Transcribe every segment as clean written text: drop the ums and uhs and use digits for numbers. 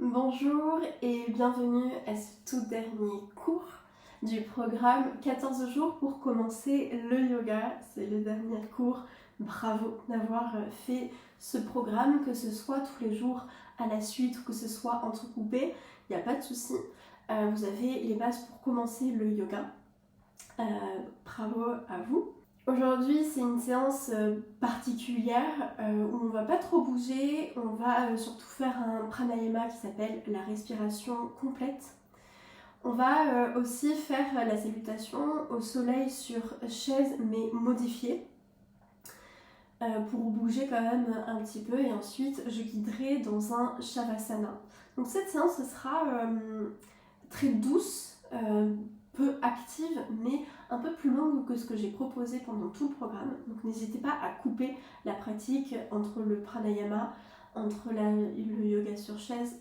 Bonjour et bienvenue à ce tout dernier cours du programme 14 jours pour commencer le yoga. C'est le dernier cours. Bravo d'avoir fait ce programme, que ce soit tous les jours à la suite ou que ce soit entrecoupé, il n'y a pas de souci. Vous avez les bases pour commencer le yoga. Bravo à vous. Aujourd'hui, c'est une séance particulière où on va pas trop bouger, on va surtout faire un pranayama qui s'appelle la respiration complète. On va aussi faire la salutation au soleil sur chaise mais modifiée pour bouger quand même un petit peu et ensuite je guiderai dans un shavasana. Donc cette séance ce sera très douce, peu active mais un peu plus longue que ce que j'ai proposé pendant tout le programme. Donc n'hésitez pas à couper la pratique entre le pranayama, entre le yoga sur chaise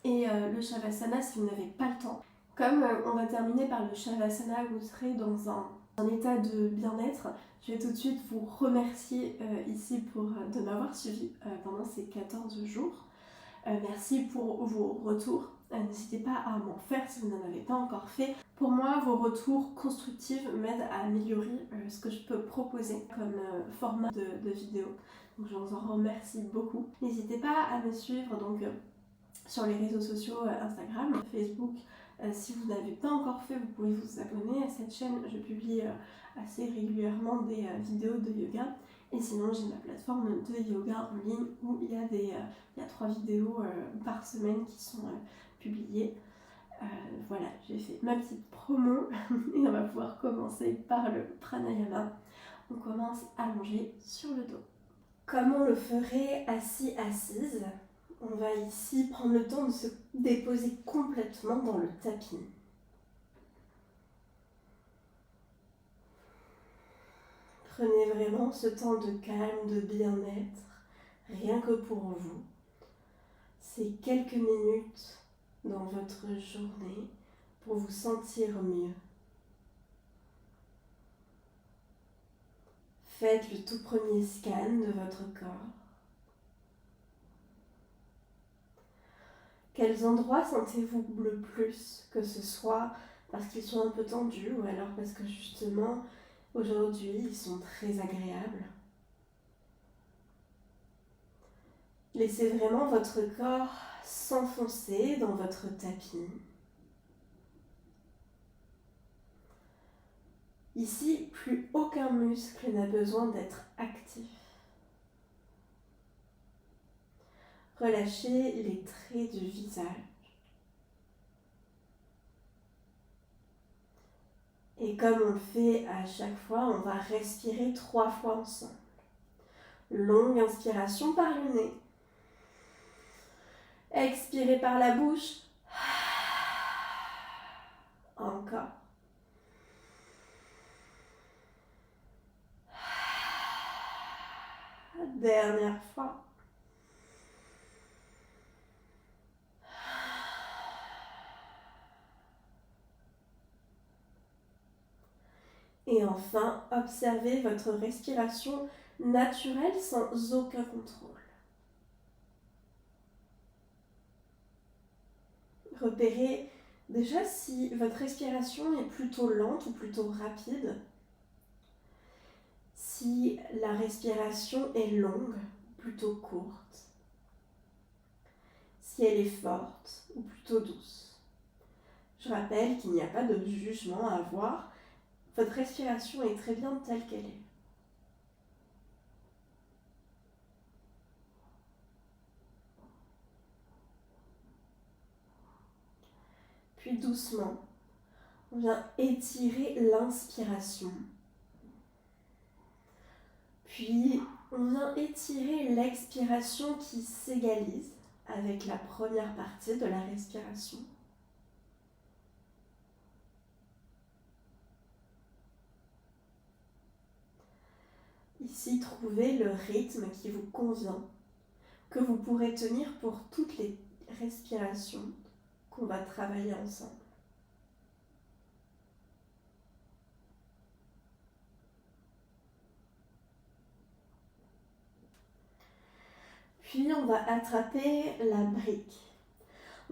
et le shavasana si vous n'avez pas le temps. Comme on va terminer par le shavasana, vous serez dans un état de bien-être. Je vais tout de suite vous remercier ici de m'avoir suivi pendant ces 14 jours. Merci pour vos retours. N'hésitez pas à m'en faire si vous n'en avez pas encore fait. Pour moi, vos retours constructifs m'aident à améliorer ce que je peux proposer comme format de vidéo. Donc je vous en remercie beaucoup. N'hésitez pas à me suivre sur les réseaux sociaux Instagram, Facebook. Si vous n'avez pas encore fait, vous pouvez vous abonner à cette chaîne. Je publie assez régulièrement des vidéos de yoga. Et sinon, j'ai ma plateforme de yoga en ligne où il y a 3 vidéos par semaine qui sont publiées. Voilà, j'ai fait ma petite promo et on va pouvoir commencer par le pranayama. On commence allongé sur le dos. Comme on le ferait assis-assise, on va ici prendre le temps de se déposer complètement dans le tapis. Prenez vraiment ce temps de calme, de bien-être, rien que pour vous. C'est quelques minutes dans votre journée pour vous sentir mieux. Faites le tout premier scan de votre corps. Quels endroits sentez-vous le plus, que ce soit parce qu'ils sont un peu tendus ou alors parce que justement aujourd'hui ils sont très agréables? Laissez vraiment votre corps s'enfoncer dans votre tapis. Ici, plus aucun muscle n'a besoin d'être actif. Relâchez les traits du visage. Et comme on le fait à chaque fois, on va respirer 3 fois ensemble. Longue inspiration par le nez. Expirez par la bouche. Encore. Dernière fois. Et enfin, observez votre respiration naturelle sans aucun contrôle. Repérez déjà si votre respiration est plutôt lente ou plutôt rapide. Si la respiration est longue ou plutôt courte. Si elle est forte ou plutôt douce. Je rappelle qu'il n'y a pas de jugement à avoir. Votre respiration est très bien telle qu'elle est. Puis doucement, on vient étirer l'inspiration. Puis on vient étirer l'expiration qui s'égalise avec la première partie de la respiration. Ici, trouvez le rythme qui vous convient, que vous pourrez tenir pour toutes les respirations qu'on va travailler ensemble. Puis on va attraper la brique.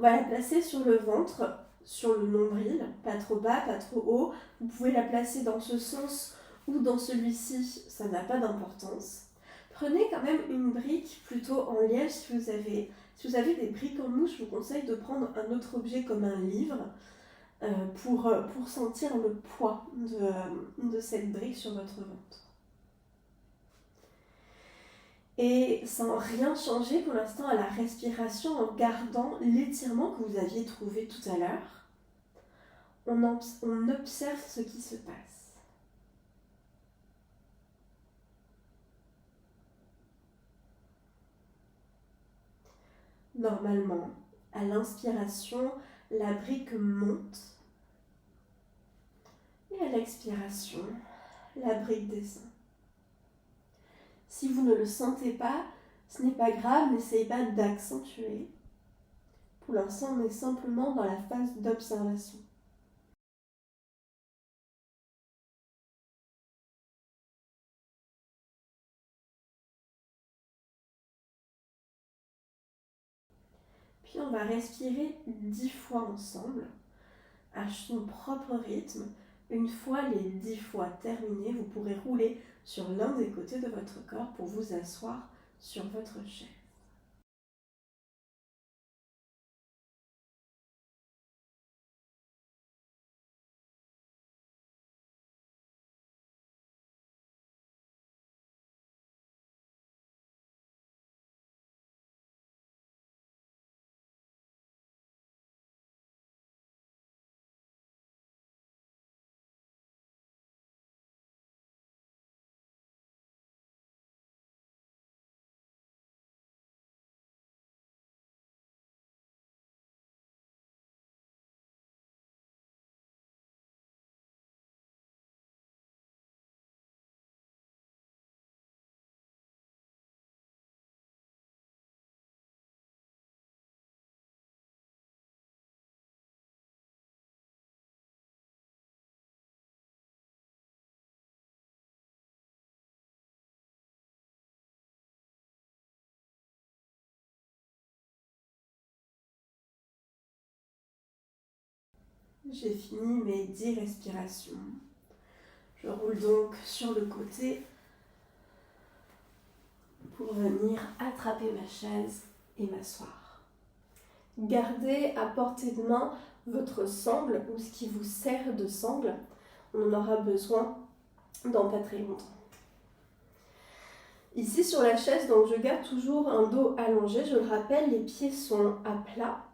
On va la placer sur le ventre, sur le nombril, pas trop bas, pas trop haut. Vous pouvez la placer dans ce sens ou dans celui-ci, ça n'a pas d'importance. Prenez quand même une brique plutôt en liège si vous avez des briques en mousse, je vous conseille de prendre un autre objet comme un livre pour sentir le poids de cette brique sur votre ventre. Et sans rien changer pour l'instant à la respiration, en gardant l'étirement que vous aviez trouvé tout à l'heure, on observe ce qui se passe. Normalement, à l'inspiration, la brique monte et à l'expiration, la brique descend. Si vous ne le sentez pas, ce n'est pas grave, n'essayez pas d'accentuer. Pour l'instant, on est simplement dans la phase d'observation. Puis on va respirer 10 fois ensemble, à son propre rythme. Une fois les 10 fois terminées, vous pourrez rouler sur l'un des côtés de votre corps pour vous asseoir sur votre chaise. J'ai fini mes 10 respirations. Je roule donc sur le côté pour venir attraper ma chaise et m'asseoir. Gardez à portée de main votre sangle ou ce qui vous sert de sangle. On en aura besoin dans pas très longtemps. Ici sur la chaise, donc je garde toujours un dos allongé. Je le rappelle, les pieds sont à plat.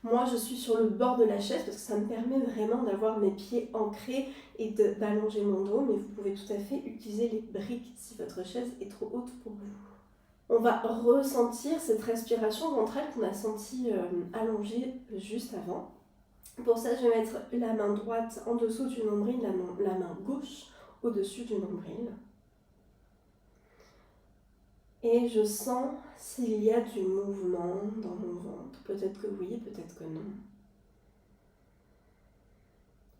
Moi, je suis sur le bord de la chaise parce que ça me permet vraiment d'avoir mes pieds ancrés et d'allonger mon dos. Mais vous pouvez tout à fait utiliser les briques si votre chaise est trop haute pour vous. On va ressentir cette respiration ventrale qu'on a sentie allongée juste avant. Pour ça, je vais mettre la main droite en dessous du nombril, la main gauche au-dessus du nombril. Et je sens s'il y a du mouvement dans mon ventre. Peut-être que oui, peut-être que non.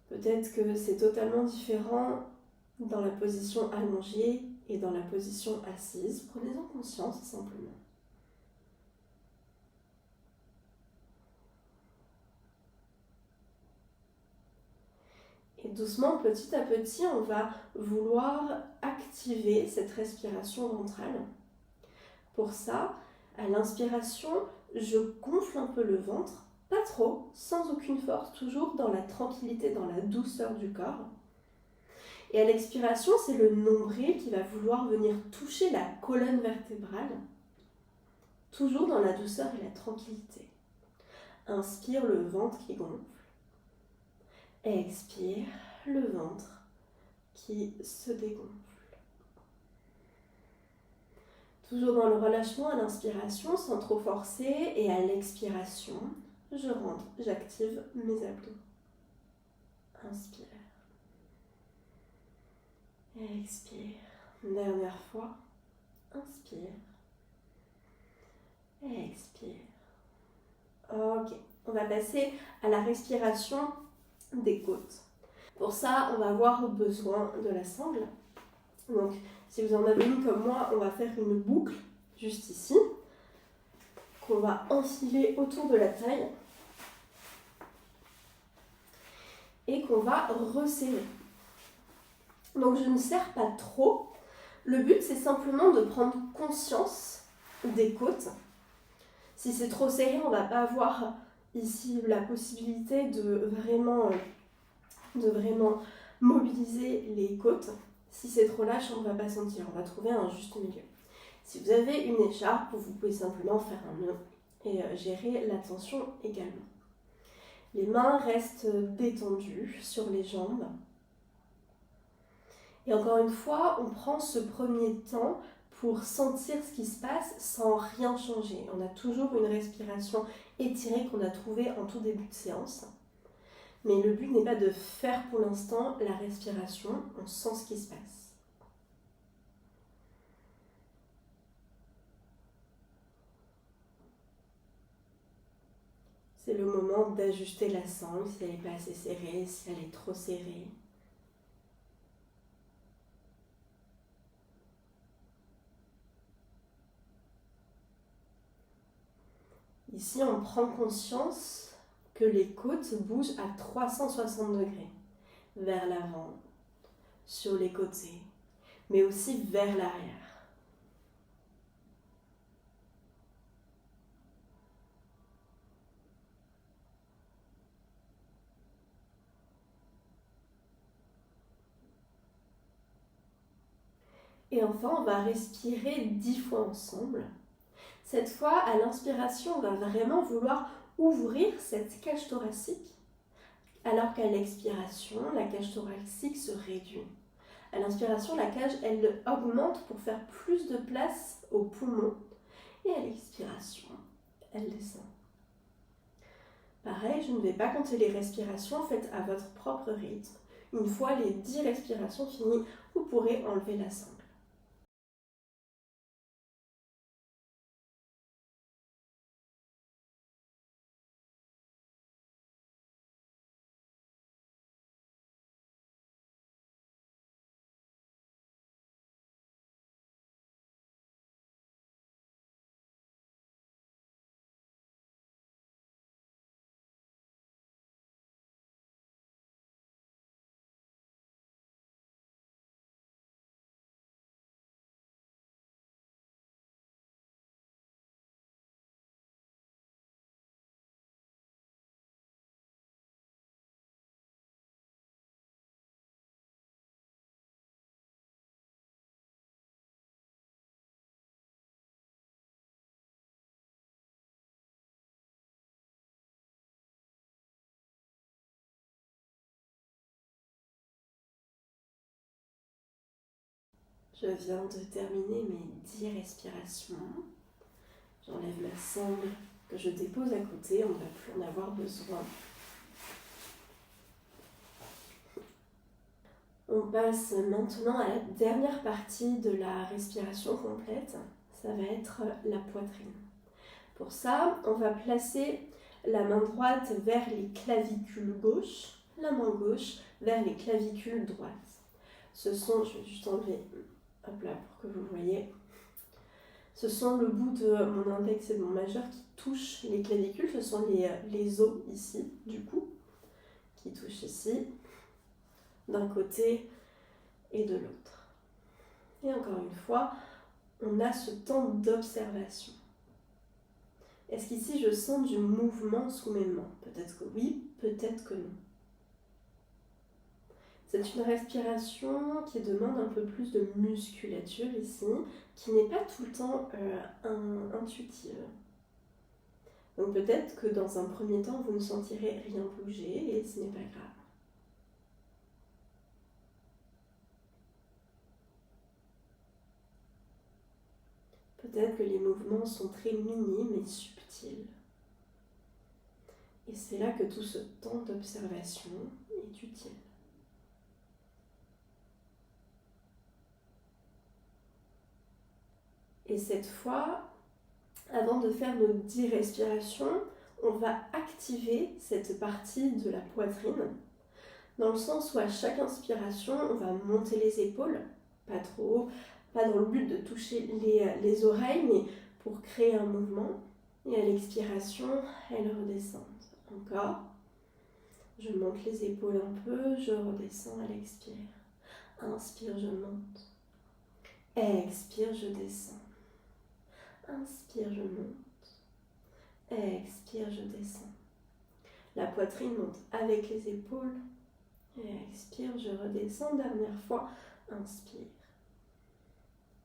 Peut-être que c'est totalement différent dans la position allongée et dans la position assise. Prenez-en conscience simplement. Et doucement, petit à petit, on va vouloir activer cette respiration ventrale. Pour ça, à l'inspiration, je gonfle un peu le ventre, pas trop, sans aucune force, toujours dans la tranquillité, dans la douceur du corps. Et à l'expiration, c'est le nombril qui va vouloir venir toucher la colonne vertébrale, toujours dans la douceur et la tranquillité. Inspire, le ventre qui gonfle. Expire, le ventre qui se dégonfle. Toujours dans le relâchement à l'inspiration, sans trop forcer, et à l'expiration, je rentre, j'active mes abdos. Inspire. Expire. Dernière fois. Inspire. Expire. Ok, on va passer à la respiration des côtes. Pour ça, on va avoir besoin de la sangle. Donc, si vous en avez une comme moi, on va faire une boucle juste ici, qu'on va enfiler autour de la taille. et qu'on va resserrer. Donc je ne serre pas trop. Le but, c'est simplement de prendre conscience des côtes. Si c'est trop serré, on ne va pas avoir ici la possibilité de vraiment mobiliser les côtes. Si c'est trop lâche, on ne va pas sentir. On va trouver un juste milieu. Si vous avez une écharpe, vous pouvez simplement faire un nœud et gérer la tension également. Les mains restent détendues sur les jambes. Et encore une fois, on prend ce premier temps pour sentir ce qui se passe sans rien changer. On a toujours une respiration étirée qu'on a trouvée en tout début de séance. Mais le but n'est pas de faire pour l'instant la respiration, on sent ce qui se passe. C'est le moment d'ajuster la sangle, si elle n'est pas assez serrée, si elle est trop serrée. Ici, on prend conscience que les côtes bougent à 360 degrés, vers l'avant, sur les côtés, mais aussi vers l'arrière. Et enfin, on va respirer 10 fois ensemble. Cette fois, à l'inspiration, on va vraiment vouloir ouvrir cette cage thoracique, alors qu'à l'expiration, la cage thoracique se réduit. À l'inspiration, la cage, elle augmente pour faire plus de place aux poumons. Et à l'expiration, elle descend. Pareil, je ne vais pas compter les respirations, faites à votre propre rythme. Une fois les 10 respirations finies, vous pourrez enlever la sangle. Je viens de terminer mes 10 respirations. J'enlève la sangle que je dépose à côté, on ne va plus en avoir besoin. On passe maintenant à la dernière partie de la respiration complète, ça va être la poitrine. Pour ça, on va placer la main droite vers les clavicules gauches, la main gauche vers les clavicules droites. Ce sont, je vais juste enlever, hop là, pour que vous voyez, ce sont le bout de mon index et de mon majeur qui touchent les clavicules, ce sont les os ici, du cou, qui touchent ici, d'un côté et de l'autre. Et encore une fois, on a ce temps d'observation. Est-ce qu'ici je sens du mouvement sous mes mains? Peut-être que oui, peut-être que non. C'est une respiration qui demande un peu plus de musculature ici, qui n'est pas tout le temps intuitive. Donc peut-être que dans un premier temps, vous ne sentirez rien bouger et ce n'est pas grave. Peut-être que les mouvements sont très minimes et subtils. Et c'est là que tout ce temps d'observation est utile. Et cette fois, avant de faire nos 10 respirations, on va activer cette partie de la poitrine, dans le sens où à chaque inspiration, on va monter les épaules, pas trop haut, pas dans le but de toucher les oreilles, mais pour créer un mouvement. Et à l'expiration, elles redescendent. Encore. Je monte les épaules un peu, je redescends à l'expire. Inspire, je monte. Expire, je descends. Inspire, je monte. Expire, je descends. La poitrine monte avec les épaules. Expire, je redescends. Dernière fois. Inspire.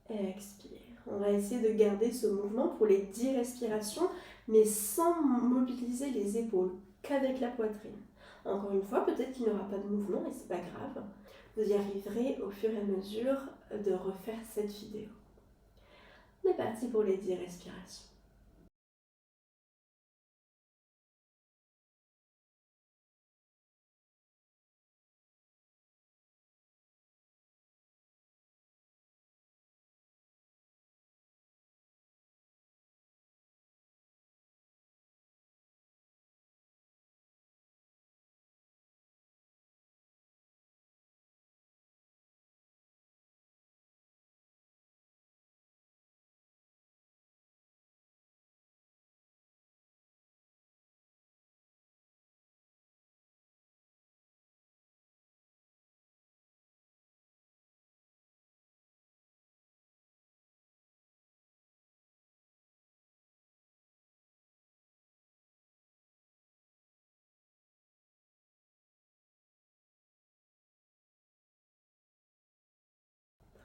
Expire. On va essayer de garder ce mouvement pour les 10 respirations, mais sans mobiliser les épaules, qu'avec la poitrine. Encore une fois, peut-être qu'il n'y aura pas de mouvement et c'est pas grave. Vous y arriverez au fur et à mesure de refaire cette vidéo. On est parti pour les 10 respirations.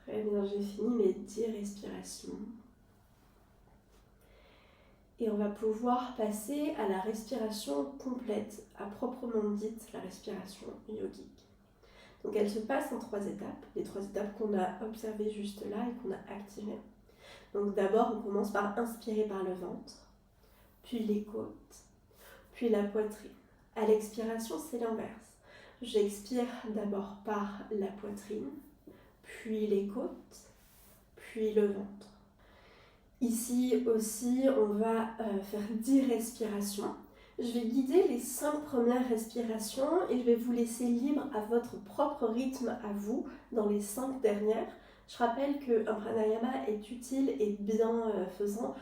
Très bien, j'ai fini mes 10 respirations. Et on va pouvoir passer à la respiration complète, à proprement dite la respiration yogique. Donc elle se passe en 3 étapes, les 3 étapes qu'on a observées juste là et qu'on a activées. Donc d'abord on commence par inspirer par le ventre, puis les côtes, puis la poitrine. À l'expiration c'est l'inverse. J'expire d'abord par la poitrine, puis les côtes, puis le ventre. Ici aussi, on va faire 10 respirations. Je vais guider les 5 premières respirations et je vais vous laisser libre à votre propre rythme à vous dans les 5 dernières. Je rappelle qu'un pranayama est utile et bienfaisant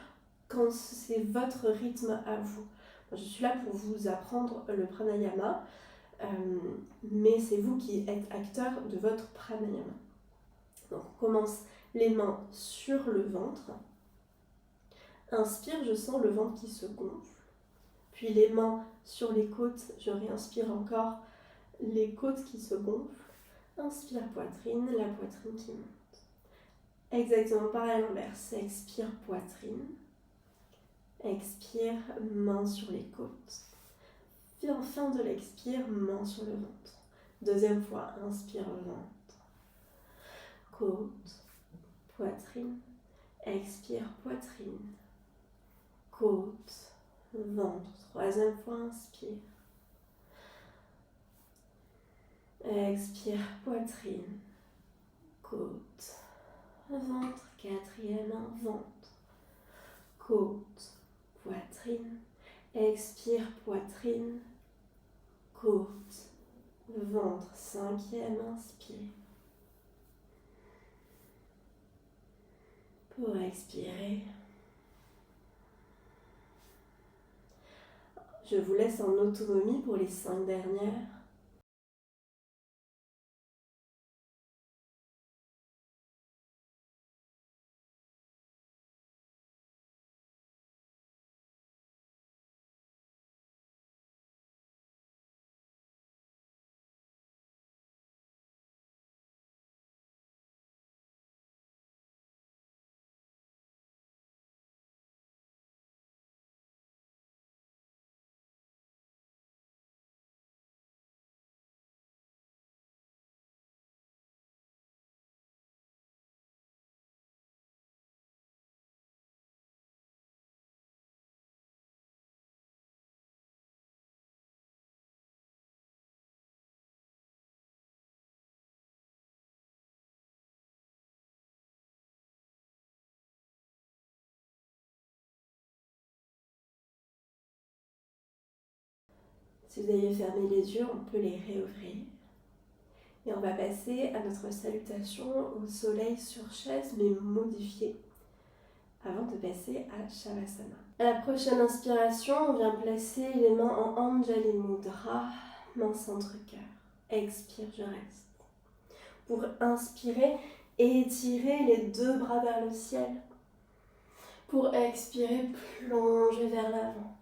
quand c'est votre rythme à vous. Je suis là pour vous apprendre le pranayama, mais c'est vous qui êtes acteur de votre pranayama. Donc on commence les mains sur le ventre. Inspire, je sens le ventre qui se gonfle. Puis les mains sur les côtes, je réinspire encore, les côtes qui se gonflent. Inspire poitrine, la poitrine qui monte. Exactement pareil à l'inverse. Expire poitrine. Expire, main sur les côtes. Puis en fin de l'expire, main sur le ventre. Deuxième fois, inspire ventre. Côte, poitrine. Expire poitrine. Côte, ventre. Troisième fois, inspire. Expire, poitrine. Côte, ventre. Quatrième, ventre. Côte, poitrine. Expire, poitrine. Côte, ventre. Cinquième, inspire. Pour expirer, je vous laisse en autonomie pour les 5 dernières. Si vous avez fermé les yeux, on peut les réouvrir. Et on va passer à notre salutation au soleil sur chaise, mais modifiée, avant de passer à Shavasana. À la prochaine inspiration, on vient placer les mains en Anjali Mudra, main centre-cœur. Expire, je reste. Pour inspirer, étirer les 2 bras vers le ciel. Pour expirer, plonger vers l'avant.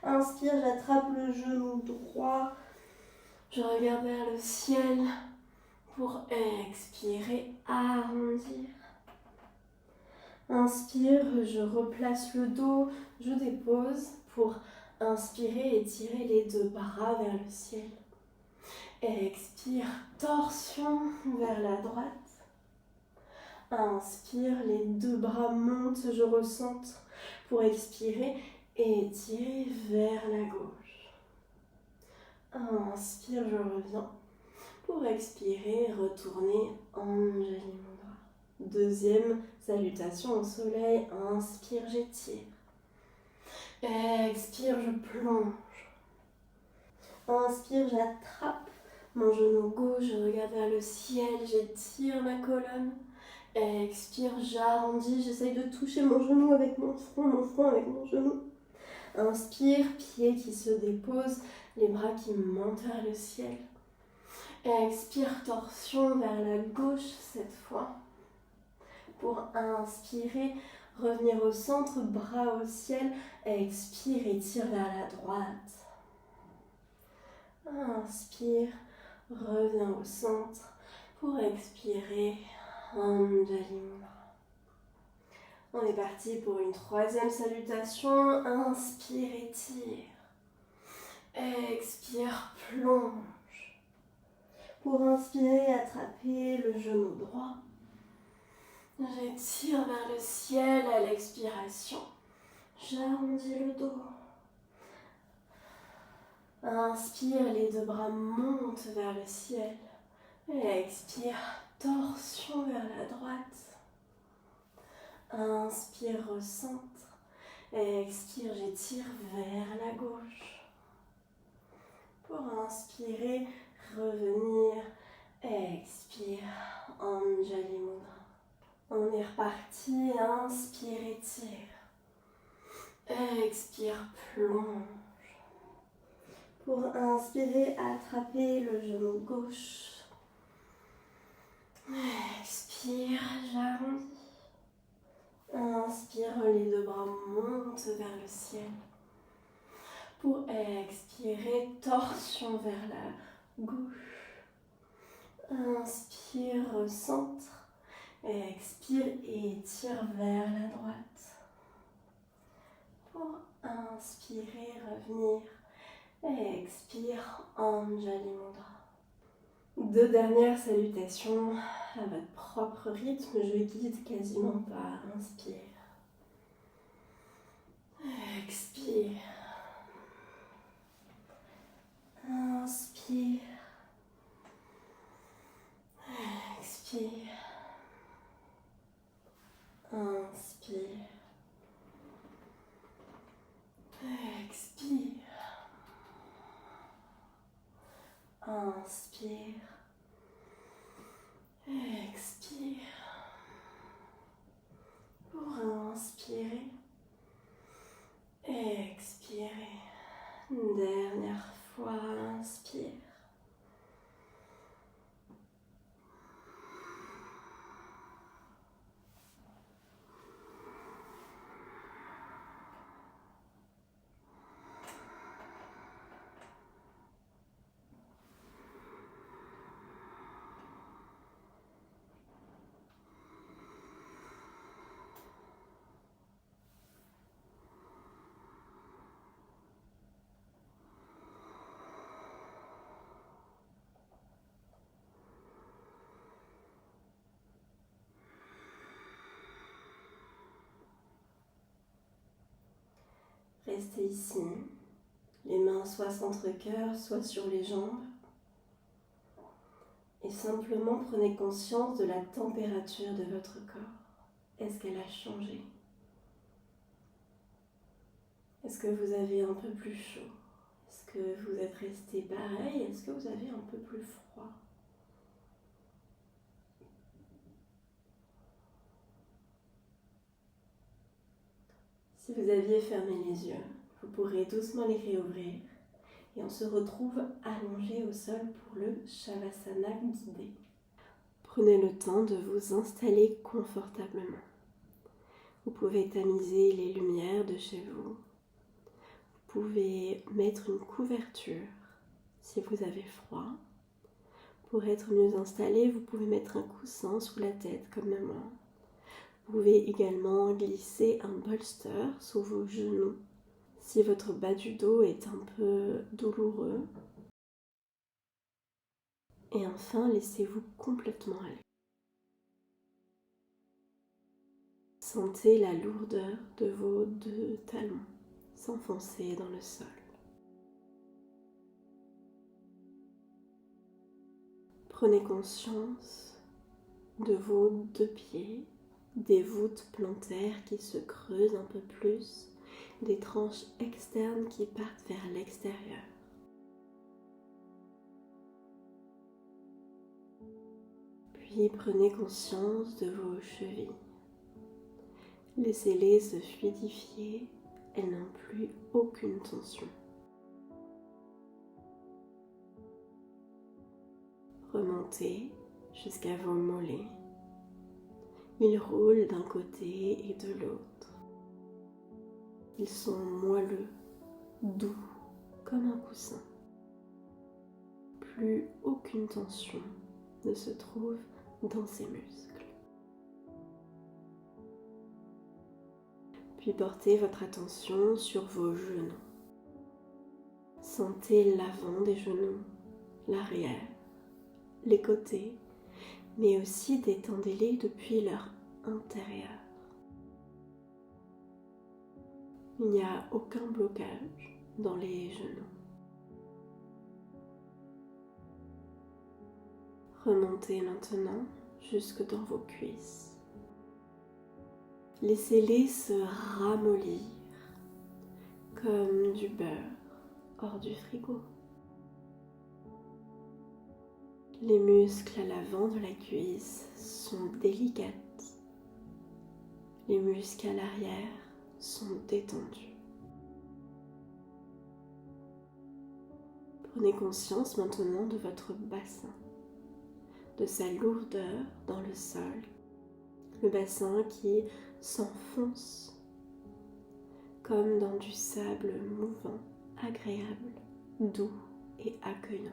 Inspire, j'attrape le genou droit. Je regarde vers le ciel. Pour expirer, arrondir. Inspire, je replace le dos, je dépose. Pour inspirer, étirer les 2 bras vers le ciel. Expire, torsion vers la droite. Inspire, les 2 bras montent, je recentre. Pour expirer, étirer vers la gauche. Inspire, je reviens. Pour expirer, retourner Anjali Mudra. Deuxième salutation au soleil. Inspire, j'étire. Expire, je plonge. Inspire, j'attrape mon genou gauche, je regarde vers le ciel, j'étire ma colonne. Expire, j'arrondis, j'essaye de toucher mon genou avec mon front avec mon genou. Inspire, pied qui se dépose, les bras qui montent vers le ciel. Expire, torsion vers la gauche cette fois. Pour inspirer, revenir au centre, bras au ciel. Expire, étire vers la droite. Inspire, reviens au centre. Pour expirer, Anjali Mudra. On est parti pour une 3e salutation. Inspire, étire. Expire, plonge. Pour inspirer, attraper le genou droit. J'étire vers le ciel à l'expiration. J'arrondis le dos. Inspire, les 2 bras montent vers le ciel. Expire, torsion vers la droite. Inspire, recentre. Expire, j'étire vers la gauche. Pour inspirer, revenir. Expire, Anjali Mudra. On est reparti. Inspire, étire. Expire, plonge. Pour inspirer, attraper le genou gauche. Expire, j'arrondis. Inspire, les 2 bras montent vers le ciel. Pour expirer, torsion vers la gauche. Inspire, centre. Expire et étire vers la droite. Pour inspirer, revenir. Expire, Anjali Mudra. 2 dernières salutations à votre propre rythme. Je guide quasiment pas. Inspire. Expire. Inspire. Expire. Inspire. Expire. Inspire. Expire. Pour inspirer. Expirer. Dernière fois, inspire. Restez ici, les mains soit centre-cœur, soit sur les jambes. Et simplement prenez conscience de la température de votre corps. Est-ce qu'elle a changé? Est-ce que vous avez un peu plus chaud? Est-ce que vous êtes resté pareil? Est-ce que vous avez un peu plus froid? Si vous aviez fermé les yeux, vous pourrez doucement les réouvrir Et on se retrouve allongé au sol pour le Shavasana guidé. Prenez le temps de vous installer confortablement. Vous pouvez tamiser les lumières de chez vous. Vous pouvez mettre une couverture si vous avez froid. Pour être mieux installé, vous pouvez mettre un coussin sous la tête comme moi. Vous pouvez également glisser un bolster sous vos genoux si votre bas du dos est un peu douloureux. Et enfin, laissez-vous complètement aller. Sentez la lourdeur de vos 2 talons s'enfoncer dans le sol. Prenez conscience de vos 2 pieds, des voûtes plantaires qui se creusent un peu plus, des tranches externes qui partent vers l'extérieur. Puis prenez conscience de vos chevilles. Laissez-les se fluidifier, elles n'ont plus aucune tension. Remontez jusqu'à vos mollets. Ils roulent d'un côté et de l'autre. Ils sont moelleux, doux, comme un coussin. Plus aucune tension ne se trouve dans ces muscles. Puis portez votre attention sur vos genoux. Sentez l'avant des genoux, l'arrière, les côtés, mais aussi détendez-les depuis leur intérieur. Il n'y a aucun blocage dans les genoux. Remontez maintenant jusque dans vos cuisses. Laissez-les se ramollir comme du beurre hors du frigo. Les muscles à l'avant de la cuisse sont délicates. Les muscles à l'arrière sont détendus. Prenez conscience maintenant de votre bassin, de sa lourdeur dans le sol, le bassin qui s'enfonce comme dans du sable mouvant, agréable, doux et accueillant.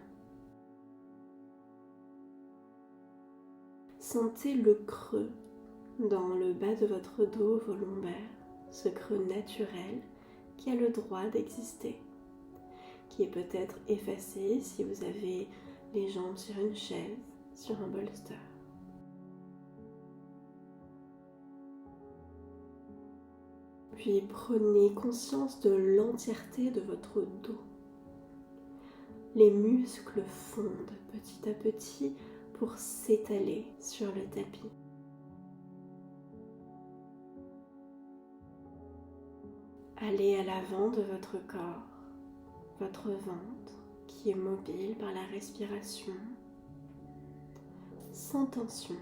Sentez le creux dans le bas de votre dos, vos lombaires, ce creux naturel qui a le droit d'exister, qui est peut-être effacé si vous avez les jambes sur une chaise, sur un bolster. Puis prenez conscience de l'entièreté de votre dos. Les muscles fondent petit à petit pour s'étaler sur le tapis. Allez à l'avant de votre corps, votre ventre qui est mobile par la respiration, sans tension.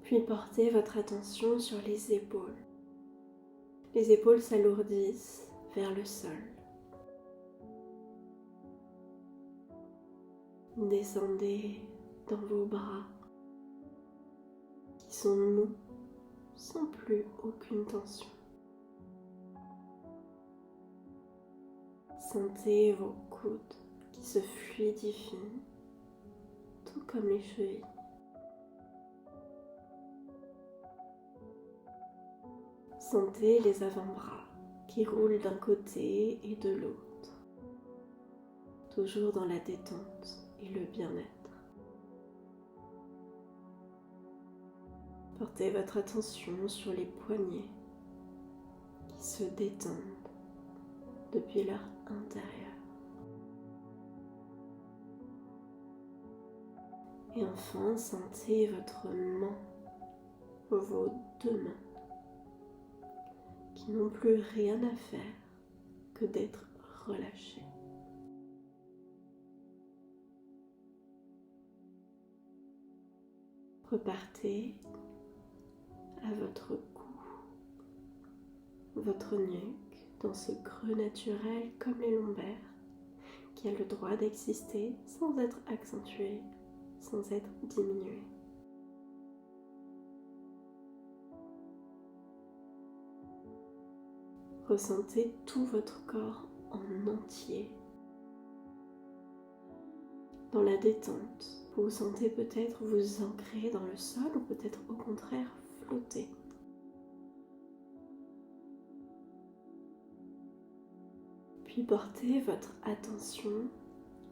Puis portez votre attention sur les épaules. Les épaules s'alourdissent vers le sol. Descendez dans vos bras qui sont mous, sans plus aucune tension. Sentez vos coudes qui se fluidifient, tout comme les chevilles. Sentez les avant-bras qui roulent d'un côté et de l'autre, toujours dans la détente et le bien-être. Portez votre attention sur les poignets qui se détendent depuis leur intérieur. Et enfin, sentez votre main, vos 2 mains, qui n'ont plus rien à faire que d'être relâchées. Repartez à votre cou, votre nuque dans ce creux naturel comme les lombaires qui a le droit d'exister sans être accentué, sans être diminué. Ressentez tout votre corps en entier. Dans la détente, vous sentez peut-être vous ancrer dans le sol ou peut-être au contraire flotter. Puis portez votre attention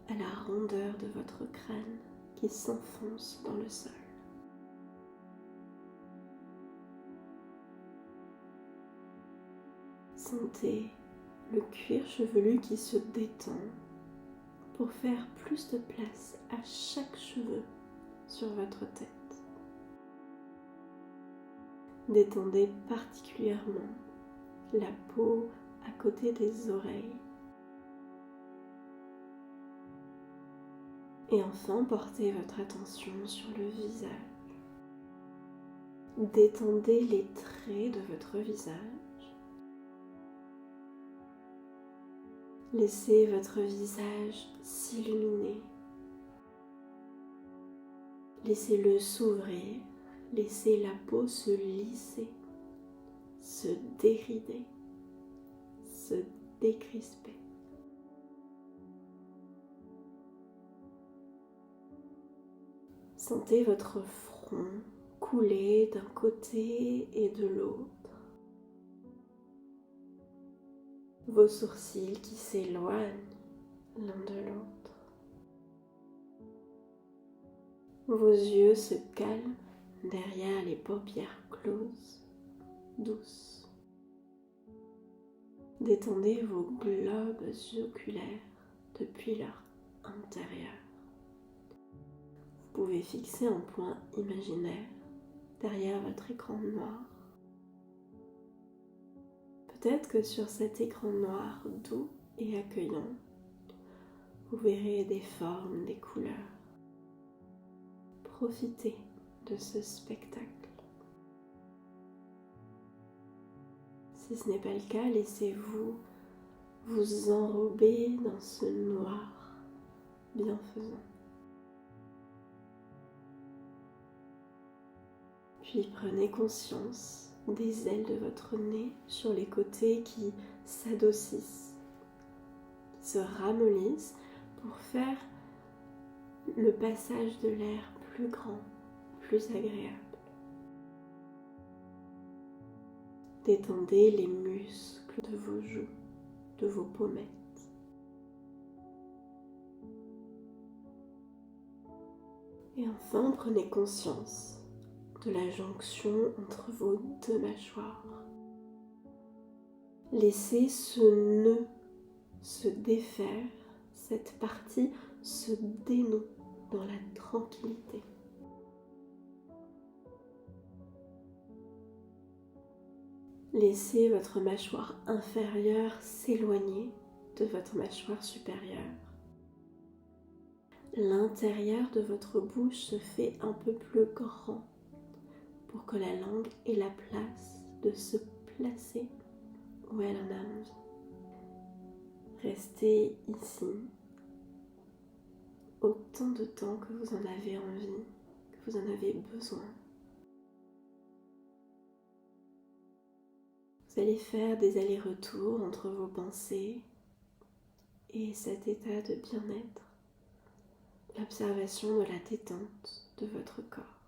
à la rondeur de votre crâne qui s'enfonce dans le sol. Sentez le cuir chevelu qui se détend pour faire plus de place à chaque cheveu sur votre tête. Détendez particulièrement la peau à côté des oreilles. Et enfin, portez votre attention sur le visage. Détendez les traits de votre visage. Laissez votre visage s'illuminer. Laissez-le s'ouvrir. Laissez la peau se lisser, se dérider, se décrisper. Sentez votre front couler d'un côté et de l'autre. Vos sourcils qui s'éloignent l'un de l'autre. Vos yeux se calment derrière les paupières closes, douces. Détendez vos globes oculaires depuis leur intérieur. Vous pouvez fixer un point imaginaire derrière votre écran noir. Peut-être que sur cet écran noir doux et accueillant, vous verrez des formes, des couleurs. Profitez de ce spectacle. Si ce n'est pas le cas, laissez-vous vous enrober dans ce noir bienfaisant. Puis prenez conscience des ailes de votre nez sur les côtés qui s'adoucissent, qui se ramollissent pour faire le passage de l'air plus grand, plus agréable. Détendez les muscles de vos joues, de vos pommettes. Et enfin, prenez conscience de la jonction entre vos deux mâchoires. Laissez ce nœud se défaire, cette partie se dénoue dans la tranquillité. Laissez votre mâchoire inférieure s'éloigner de votre mâchoire supérieure. L'intérieur de votre bouche se fait un peu plus grand pour que la langue ait la place de se placer où elle en a envie. Restez ici autant de temps que vous en avez envie, que vous en avez besoin. Vous allez faire des allers-retours entre vos pensées et cet état de bien-être, l'observation de la détente de votre corps.